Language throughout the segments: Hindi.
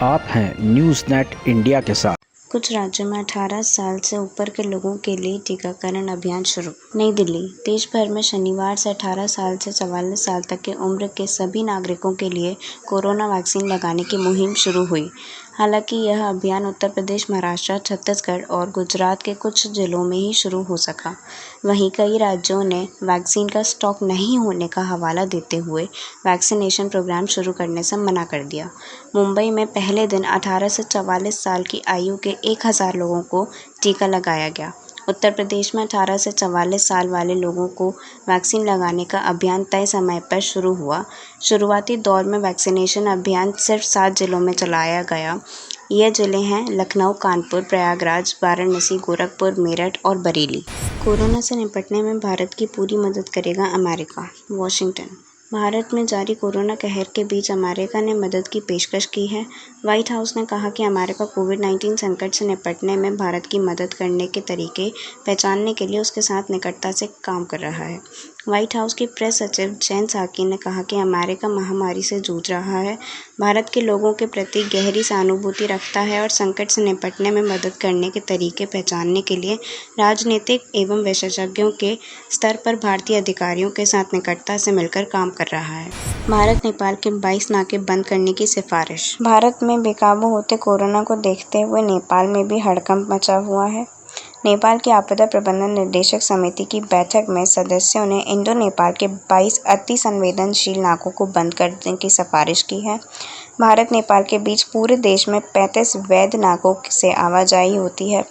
आप हैं न्यूज़ नेट इंडिया के साथ। कुछ राज्यों में 18 साल से ऊपर के लोगों के लिए टीकाकरण अभियान शुरू। नई दिल्ली। देश भर में शनिवार से 18 साल से 44 साल तक की उम्र के सभी नागरिकों के लिए कोरोना वैक्सीन लगाने की मुहिम शुरू हुई। हालांकि यह अभियान उत्तर प्रदेश, महाराष्ट्र, छत्तीसगढ़ और गुजरात के कुछ जिलों में ही शुरू हो सका। वहीं कई राज्यों ने वैक्सीन का स्टॉक नहीं होने का हवाला देते हुए वैक्सीनेशन प्रोग्राम शुरू करने से मना कर दिया। मुंबई में पहले दिन 18 से 44 साल की आयु के 1000 लोगों को टीका लगाया गया। उत्तर प्रदेश में 18 से 44 साल वाले लोगों को वैक्सीन लगाने का अभियान तय समय पर शुरू हुआ। शुरुआती दौर में वैक्सीनेशन अभियान सिर्फ 7 जिलों में चलाया गया। ये जिले हैं लखनऊ, कानपुर, प्रयागराज, वाराणसी, गोरखपुर, मेरठ और बरेली। कोरोना से निपटने में भारत की पूरी मदद करेगा अमेरिका। वॉशिंगटन। भारत में जारी कोरोना कहर के बीच अमेरिका ने मदद की पेशकश की है। व्हाइट हाउस ने कहा कि अमेरिका कोविड-19 संकट से निपटने में भारत की मदद करने के तरीके पहचानने के लिए उसके साथ निकटता से काम कर रहा है। व्हाइट हाउस के प्रेस सचिव जेन साकी ने कहा कि अमेरिका महामारी से जूझ रहा है, भारत के लोगों के प्रति गहरी सहानुभूति रखता है और संकट से निपटने में मदद करने के तरीके पहचानने के लिए राजनीतिक एवं विशेषज्ञों के स्तर पर भारतीय अधिकारियों के साथ निकटता से मिलकर काम कर रहा है। भारत नेपाल के 22 नाके बंद करने की सिफारिश। भारत में बेकाबू होते कोरोना को देखते हुए नेपाल में भी हड़कंप मचा हुआ है। नेपाल की आपदा प्रबंधन निर्देशक समिति की बैठक में सदस्यों ने इंडो नेपाल के 22 अति संवेदनशील नाकों को बंद करने की सिफारिश की है। भारत नेपाल के बीच पूरे देश में 35 वैध नाकों से आवाजाही होती है।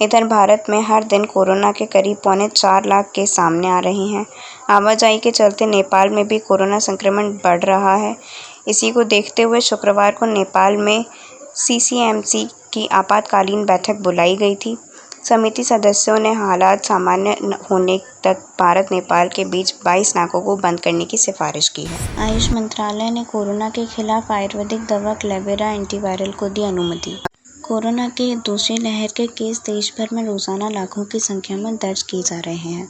इधर भारत में हर दिन कोरोना के करीब 4.25 लाख केस सामने आ रहे हैं। आवाजाही के चलते नेपाल में भी कोरोना संक्रमण बढ़ रहा है। इसी को देखते हुए शुक्रवार को नेपाल में CCMC की आपातकालीन बैठक बुलाई गई थी। समिति सदस्यों ने हालात सामान्य होने तक भारत नेपाल के बीच 22 नाकों को बंद करने की सिफारिश की है। आयुष मंत्रालय ने कोरोना के खिलाफ आयुर्वेदिक दवा क्लेवेरा एंटीवायरल को दी अनुमति। कोरोना के दूसरी लहर के केस देश भर में रोजाना लाखों की संख्या में दर्ज किए जा रहे हैं।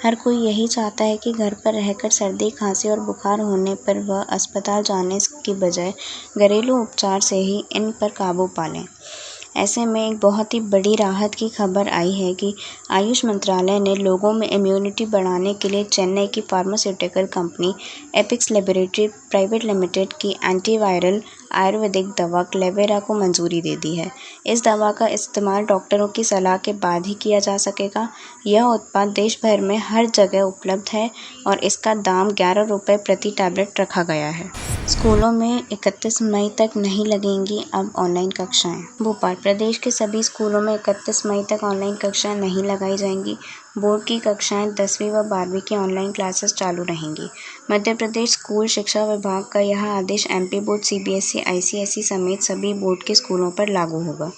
हर कोई यही चाहता है कि घर पर रहकर सर्दी, खांसी और बुखार होने पर वह अस्पताल जाने की बजाय घरेलू उपचार से ही इन पर काबू पा लें। ऐसे में एक बहुत ही बड़ी राहत की खबर आई है कि आयुष मंत्रालय ने लोगों में इम्यूनिटी बढ़ाने के लिए चेन्नई की pharmaceutical company Apex laboratory private limited की एंटीवायरल आयुर्वेदिक दवा क्लेवेरा को मंजूरी दे दी है। इस दवा का इस्तेमाल डॉक्टरों की सलाह के बाद ही किया जा सकेगा। यह उत्पाद देश भर में हर जगह उपलब्ध है और इसका दाम 11 रुपये प्रति टैबलेट रखा गया है। स्कूलों में 31 मई तक नहीं लगेंगी अब ऑनलाइन कक्षाएं। भोपाल। प्रदेश के सभी स्कूलों में 31 मई तक ऑनलाइन कक्षाएं नहीं लगाई जाएंगी। बोर्ड की कक्षाएं 10वीं व 12वीं की ऑनलाइन क्लासेस चालू रहेंगी। मध्य प्रदेश स्कूल शिक्षा विभाग का यह आदेश MP बोर्ड, CBSE, ICSE समेत सभी बोर्ड के स्कूलों पर लागू होगा।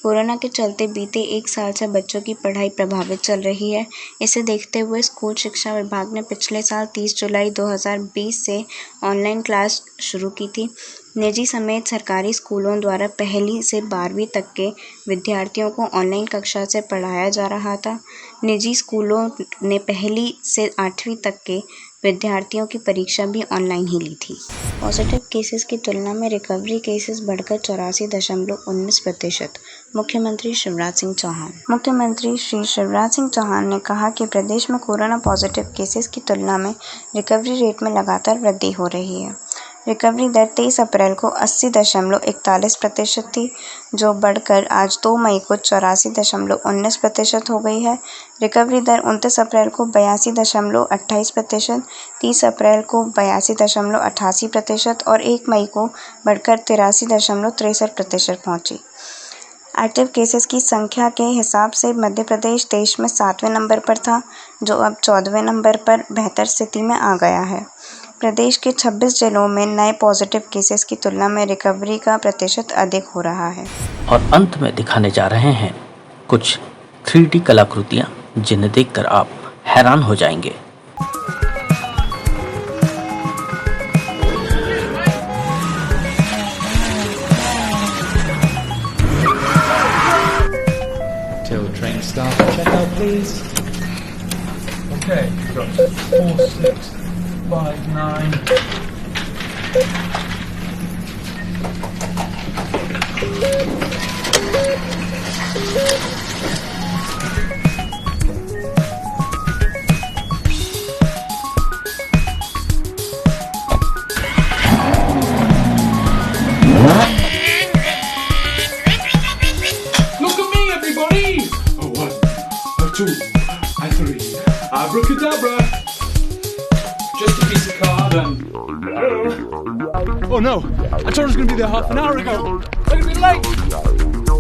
कोरोना के चलते बीते 1 साल से बच्चों की पढ़ाई प्रभावित चल रही है। इसे देखते हुए स्कूल शिक्षा विभाग ने पिछले साल 30 जुलाई 2020 से ऑनलाइन क्लास शुरू की थी। निजी समेत सरकारी स्कूलों द्वारा पहली से 12वीं तक के विद्यार्थियों को ऑनलाइन कक्षा से पढ़ाया जा रहा था। निजी स्कूलों ने पहली से 8वीं तक के विद्यार्थियों की परीक्षा भी ऑनलाइन ही ली थी। पॉजिटिव केसेस की तुलना में रिकवरी केसेस बढ़कर 84.19%। मुख्यमंत्री शिवराज सिंह चौहान। मुख्यमंत्री श्री शिवराज सिंह चौहान ने कहा कि प्रदेश में कोरोना पॉजिटिव केसेस की तुलना में रिकवरी रेट में लगातार वृद्धि हो रही है। रिकवरी दर 23 अप्रैल को 80.41% थी, जो बढ़कर आज 2 मई को 84.19% हो गई है। रिकवरी दर 29 अप्रैल को 82.28%, 30 अप्रैल को 82.88% और 1 मई को बढ़कर 83.63% पहुंची। एक्टिव केसेस की संख्या के हिसाब से मध्य प्रदेश देश में 7वें नंबर पर था, जो अब 14वें नंबर पर बेहतर स्थिति में आ गया है। प्रदेश के 26 जिलों में नए पॉजिटिव केसेस की तुलना में रिकवरी का प्रतिशत अधिक हो रहा है। और अंत में दिखाने जा रहे हैं कुछ 3D कलाकृतियाँ जिन्हें देखकर आप हैरान हो जाएंगे। Till train start, check out please. Okay, got 4, 6, 5, 9. Oh no! I told her I was going to be there half an hour ago. I'm going to be late!